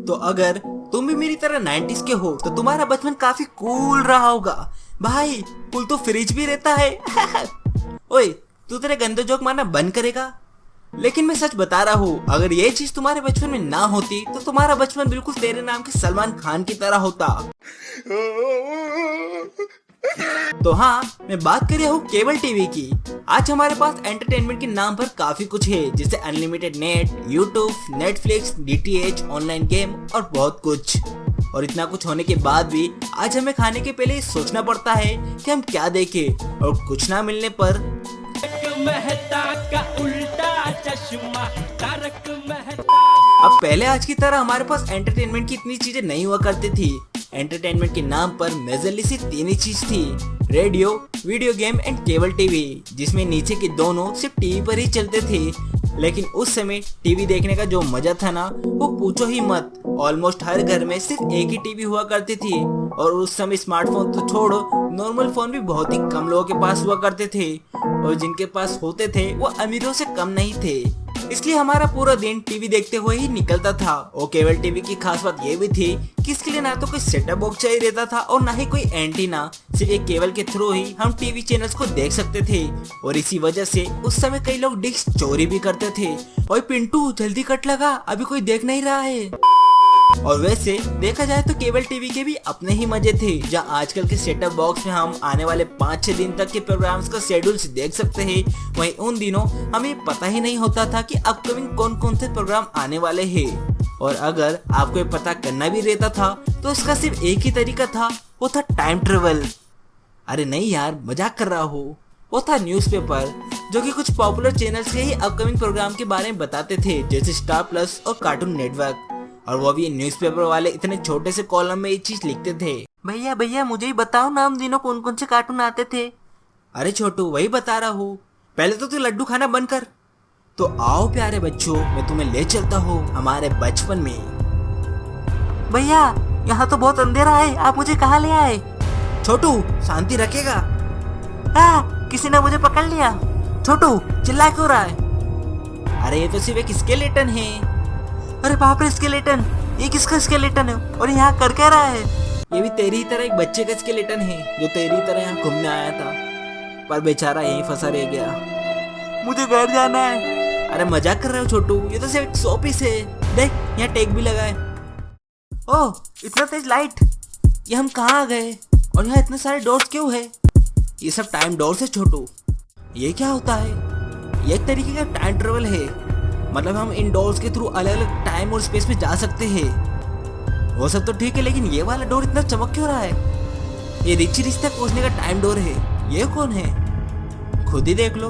तो अगर तुम भी मेरी तरह 90s के हो तो तुम्हारा बचपन काफी कूल रहा होगा। भाई कूल तो फ्रिज भी रहता है। ओए तू तेरे गंदे जोक मारना बंद करेगा? लेकिन मैं सच बता रहा हूँ, अगर ये चीज तुम्हारे बचपन में ना होती तो तुम्हारा बचपन बिल्कुल तेरे नाम के सलमान खान की तरह होता। तो हाँ, मैं बात कर रहा हूँ केबल टीवी की। आज हमारे पास एंटरटेनमेंट के नाम पर काफी कुछ है, जैसे unlimited net, YouTube, Netflix, DTH, online game और बहुत कुछ। और इतना कुछ होने के बाद भी आज हमें खाने के पहले सोचना पड़ता है कि हम क्या देखें, और कुछ ना मिलने पर मेहता का उल्टा चश्मा, तारक मेहता। अब पहले आज की तरह हमारे पास एंटरटेनमेंट की इतनी चीजें नहीं हुआ करती थी। एंटरटेनमेंट के नाम पर मेजरली सिर्फ तीन ही चीज थी, radio, video game and cable TV, जिसमें नीचे के दोनों सिर्फ टीवी पर ही चलते थे। लेकिन उस समय टीवी देखने का जो मजा था ना, वो पूछो ही मत। ऑलमोस्ट हर घर में सिर्फ एक ही टीवी हुआ करती थी, और उस समय स्मार्टफोन तो छोड़ो, नॉर्मल फोन भी बहुत ही कम लोगों के पास हुआ करते थे, और जिनके पास होते थे वो अमीरों से कम नहीं थे। इसलिए हमारा पूरा दिन टीवी देखते हुए ही निकलता था। और केबल टीवी की खास बात ये भी थी कि इसके लिए ना तो कोई सेटअप बॉक्स चाहिए रहता था और ना ही कोई एंटीना, सिर्फ एक केबल के थ्रू ही हम टीवी चैनल्स को देख सकते थे। और इसी वजह से उस समय कई लोग डिश चोरी भी करते थे। ओए पिंटू जल्दी कट लगा, अभी कोई देख नहीं रहा है। और वैसे देखा जाए तो केबल टीवी के भी अपने ही मजे थे, जहाँ आजकल के सेटअप बॉक्स में हम आने वाले 5-6 दिन तक के प्रोग्राम्स का शेड्यूल देख सकते हैं। वहीं उन दिनों हमें पता ही नहीं होता था कि अपकमिंग कौन कौन से प्रोग्राम आने वाले हैं। और अगर आपको पता करना भी रहता था तो उसका सिर्फ एक ही तरीका था, वो था टाइम ट्रेवल। अरे नहीं यार, मजाक कर रहा हूँ। वो था न्यूज़पेपर, जो कि कुछ पॉपुलर चैनल्स के ही अपकमिंग प्रोग्राम के बारे में बताते थे, जैसे स्टार प्लस और कार्टून नेटवर्क। और वो भी न्यूज़पेपर वाले इतने छोटे से कॉलम में ये चीज लिखते थे। भैया भैया मुझे ही बताओ ना, हम दिनों कौन कौन से कार्टून आते थे। अरे छोटू वही बता रहा हूँ, पहले तो तू लड्डू खाना बंद कर। तो आओ प्यारे बच्चों, मैं तुम्हें ले चलता हूँ हमारे बचपन में। भैया यहाँ तो बहुत अंधेरा है, आप मुझे कहाँ ले आए? छोटू शांति रखेगा? किसी ने मुझे पकड़ लिया। छोटू चिल्ला क्यों रहा है? अरे ये तो सिर्फ एक स्केलेटन है। अरे बाप रे, स्केलेटन! ये किसका स्केलेटन है और यहाँ कर क्या रहा है? ये भी तेरी तरह एक बच्चे का स्केलेटन है, जो तेरी तरह यहाँ घूमने आया था, पर बेचारा यहीं फंसा रह गया। मुझे घर जाना है। अरे मजाक कर रहे हो छोटू, ये तो सिर्फ 100 पीस है। देख यहाँ टैग भी लगा है। ओह इतना तेज लाइट, ये हम कहाँ आ गए? और यहाँ इतने सारे डोर्स क्यों है? ये सब टाइम डोर्स है छोटू। ये क्या होता है? ये एक तरीके का टाइम ट्रेवल है, मतलब हम इन डोर्स के थ्रू अलग अलग टाइम और स्पेस में जा सकते हैं। वो सब तो ठीक है, लेकिन ये वाला डोर इतना चमक क्यों रहा है? ये रिची रिच तक पहुंचने का टाइम डोर है। ये कौन है? खुद ही देख लो।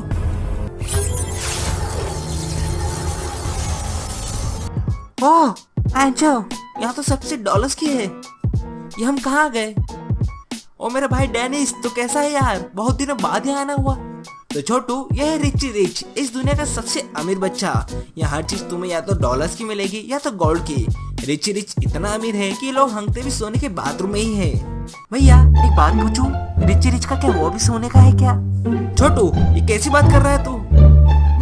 ओह एंजो, यहाँ तो सबसे डॉलर्स की है। ये हम कहाँ आ गए? ओ मेरा भाई डेनिस, तो कैसा है यार? बहुत दिनों बाद यहाँ आना हुआ। तो छोटू यह है रिची रिच, इस दुनिया का सबसे अमीर बच्चा। यहाँ हर चीज तुम्हें या तो डॉलर्स की मिलेगी या तो गोल्ड की। रिची रिच इतना अमीर है कि लोग हंगते भी सोने के बाथरूम में ही है। भैया एक बात पूछूं, रिची रिच का क्या वो भी सोने का है क्या? छोटू ये कैसी बात कर रहा है तू?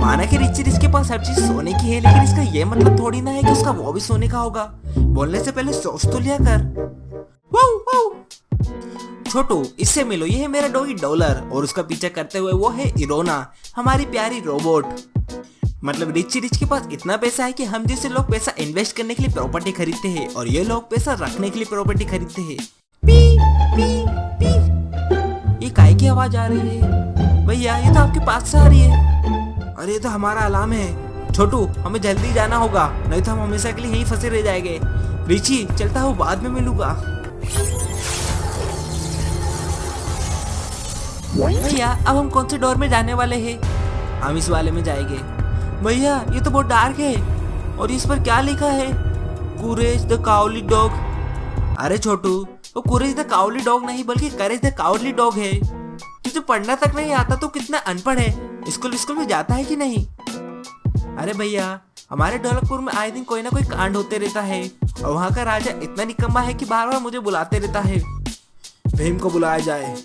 माना कि रिची रिच के पास हर चीज सोने की है, लेकिन इसका ये मतलब थोड़ी ना है कि उसका वो भी सोने का होगा। बोलने से पहले सोच तो लिया कर। छोटू इससे मिलो, ये है मेरा डॉगी डॉलर, और उसका पीछा करते हुए वो है इरोना, हमारी प्यारी रोबोट। मतलब रिची रिच के पास इतना पैसा है कि हम जैसे लोग पैसा इन्वेस्ट करने के लिए प्रॉपर्टी खरीदते हैं, और ये लोग पैसा रखने के लिए प्रॉपर्टी खरीदते हैं। पी पी पी, ये काय की आवाज आ रही है? भैया ये तो आपके पास से आ रही है। अरे ये तो हमारा अलार्म है। छोटू हमें जल्दी जाना होगा, नहीं तो हम हमेशा के लिए यहीं फंसे रह जाएंगे। रिची चलता हूँ, बाद में मिलूंगा। भैया अब हम कौन से डोर में जाने वाले हैं? हम इस वाले में जाएंगे। भैया ये तो बहुत डार्क है, और इस पर क्या लिखा है? कूरेज द काउली डॉग। अरे छोटू वो कूरेज द काउली डॉग नहीं, बल्कि करेज द काउली डॉग है। तुझे पढ़ना तक नहीं आता तो कितना अनपढ़ है। स्कूल में जाता है कि नहीं? अरे भैया हमारे ढोलकपुर में आए दिन कोई ना कोई कांड होते रहता है, और वहाँ का राजा इतना निकम्मा है कि बार बार मुझे बुलाते रहता है। भीम को बुलाया जाए।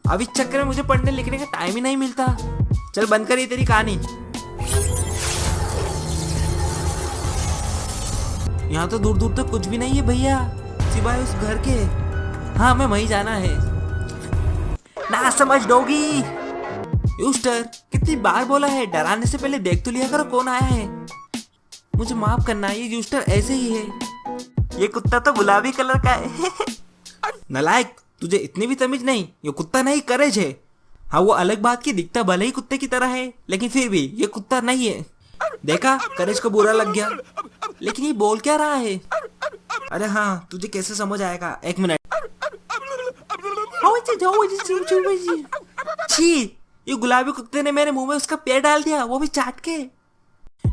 अब इस चक्कर में मुझे पढ़ने लिखने का टाइम ही नहीं मिलता। चल बंद कर ये तेरी कहानी। यहाँ तो दूर दूर तक कुछ भी नहीं है भैया, सिवाय उस घर के। हाँ हमें वहीं जाना है। ना समझ डोगी। यूस्टर कितनी बार बोला है, डराने से पहले देख तो लिया करो कौन आया है। मुझे माफ करना, ये यूस्टर ऐसे ही है। ये कुत्ता तो गुलाबी कलर का है। नालायक, तुझे इतनी भी तमीज नहीं। ये कुत्ता नहीं करेज है। हाँ वो अलग बात की दिखता भले ही कुत्ते की तरह है, लेकिन फिर भी ये कुत्ता नहीं है। देखा, करेज को बुरा लग गया। लेकिन ये बोल क्या रहा है? अरे हाँ, तुझे कैसे समझ आएगा, एक मिनट। छी, ये गुलाबी कुत्ते ने मेरे मुंह में उसका पैर डाल दिया, वो भी चाट के।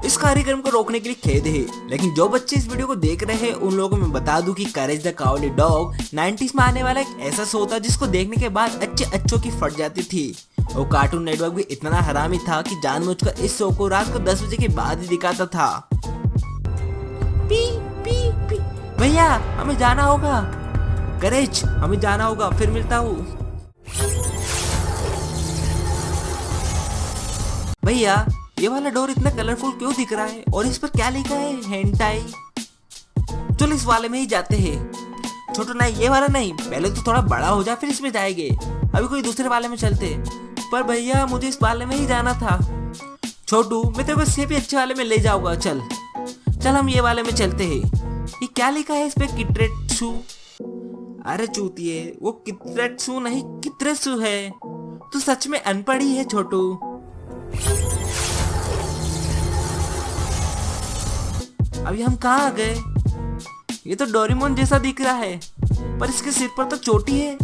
इस कार्यक्रम को रोकने के लिए खेद है, लेकिन जो बच्चे इस वीडियो को देख रहे हैं उन लोगों को मैं बता दूं कि करेज द काउली डॉग 90s में आने वाला एक ऐसा शो था जिसको देखने के बाद अच्छों की फट जाती थी। और कार्टून नेटवर्क भी इतना हरामी था कि जानबूझकर इस शो को रात को 10 बजे के बाद ही दिखाता था। पी पी पी भैया हमें जाना होगा। करेज हमें जाना होगा, फिर मिलता हूँ। भैया ये वाला डोर इतना कलरफुल क्यों दिख रहा है और इस पर क्या लिखा है? हेंटाई। चलो इस वाले में ही जाते हैं। छोटू नहीं, ये वाला नहीं, पहले तो थोड़ा बड़ा हो जा फिर इसमें जाएंगे। अभी कोई दूसरे वाले में चलते। पर भैया मुझे इस वाले में ही जाना था। छोटू मैं तेरे को इससे भी अच्छे वाले में ले जाऊंगा। चल हम ये वाले में चलते हैं। ये क्या लिखा है इस पे? किट्रेट्सू। अरे चूतिए, वो किट्रेट्सू नहीं कित्रेसू है। तू सच में अनपढ़ ही है छोटू। अभी हम कहाँ आ गए? ये तो डोरेमोन जैसा दिख रहा है, पर इसके सिर पर तो चोटी है।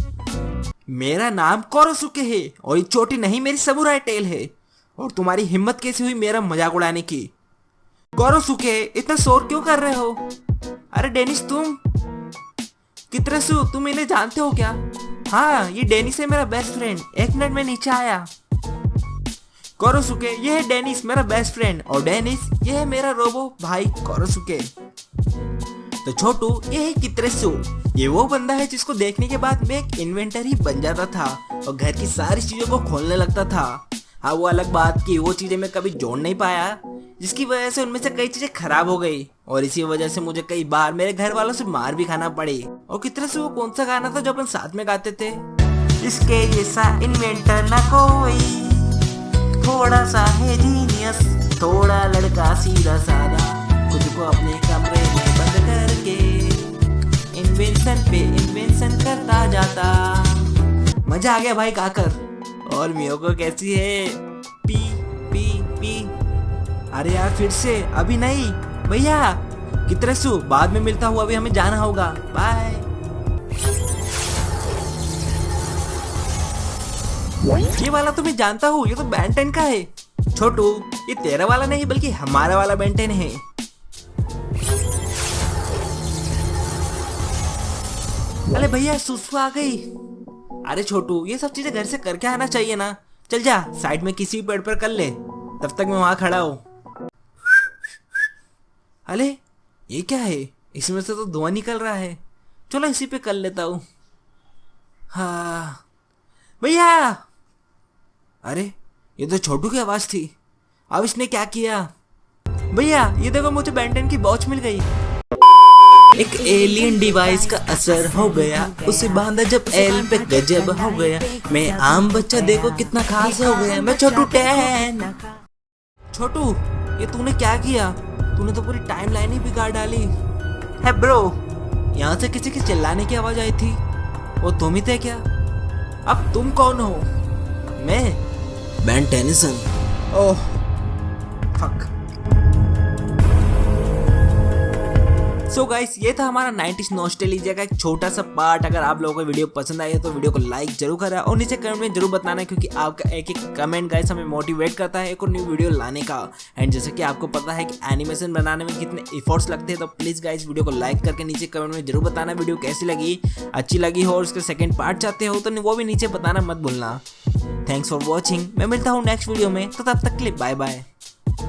मेरा नाम कोरोसुके है और ये चोटी नहीं मेरी समुराई टेल है। और तुम्हारी हिम्मत कैसी हुई मेरा मजाक उड़ाने की? कोरोसुके इतना शोर क्यों कर रहे हो? अरे डेनिस तुम? कित्रेसू तुम इन्हें जानते हो क्या? हाँ ये डेनिस है मेरा बेस्ट फ्रेंड। एक मिनट में नीचे आया। कोरोसुके ये है डेनिस मेरा बेस्ट फ्रेंड, और डेनिस ये है मेरा रोबो भाई कोरोसुके। तो छोटू ये है कित्रेसू। ये वो बंदा है जिसको देखने के बाद मैं एक इन्वेंटर ही बन जाता था और घर की सारी चीजों को खोलने लगता था। हाँ वो अलग बात की वो चीजें मैं कभी जोड़ नहीं पाया, जिसकी वजह से उनमें से कई चीजें खराब हो गई और इसी वजह से मुझे कई बार मेरे घर वालों से मार भी खाना पड़ी। और कित्रेसू वो कौन सा गाना था जो अपन साथ में गाते थे? इसके जैसा इन्वेंटर ना कोई, थोड़ा सा है जीनियस, थोड़ा लड़का सीधा साधा, खुद को अपने कमरे में बंद करके इन्वेंशन पे इन्वेंशन करता जाता। मजा आ गया भाई गाकर। और मियोको कैसी है? P P P. अरे यार फिर से? अभी नहीं भैया। कित्रेसू बाद में मिलता हूँ, अभी हमें जाना होगा। बाय। ये वाला तो मैं जानता हूँ, ये तो Ben 10 का है। छोटू ये तेरा वाला नहीं बल्कि हमारा वाला Ben 10 है। अरे भैया सुसु आ गई। अरे छोटू ये सब चीजें घर से करके आना चाहिए ना। चल जा साइड में किसी पेड़ पर कर ले, तब तक मैं वहां खड़ा हूँ। अरे ये क्या है? इसमें से तो धुआं निकल रहा है। चलो इसी पे कर लेता हूँ। हाँ भैया। अरे ये तो छोटू की आवाज थी। अब इसने क्या किया? भैया ये देखो मुझे Ben 10 की वॉच मिल गई। एक एलियन डिवाइस का असर हो गया, उसे बांधा जब एल पे गजब हो गया। मैं आम बच्चा देखो कितना खास हो गया, मैं छोटू 10। छोटू ये तूने क्या किया? तूने तो पूरी टाइमलाइन ही बिगाड़ डाली है ब्रो। यहाँ से किसी के चिल्लाने की आवाज आई थी, वो तुम ही थे क्या? अब तुम कौन हो? मैं Ben Tennyson. Oh fuck. So guys ये था हमारा 90s नॉस्टैल्जिया का एक छोटा सा पार्ट। अगर आप लोगों को वीडियो पसंद आई है तो वीडियो को लाइक जरूर करें और नीचे कमेंट में जरूर बताना, क्योंकि आपका एक एक कमेंट गाइस हमें मोटिवेट करता है एक और न्यू वीडियो लाने का। एंड जैसे कि आपको पता है कि एनिमेशन बनाने में कितने एफर्ट्स लगते हैं, तो प्लीज़ गाइस वीडियो को लाइक करके नीचे कमेंट में जरूर बताना वीडियो कैसी लगी, अच्छी लगी हो और उसके सेकेंड पार्ट चाहते हो तो वो भी नीचे बताना मत भूलना। Thanks for watching. मैं मिलता हूँ नेक्स्ट वीडियो में, तो तब तक के लिए बाय बाय।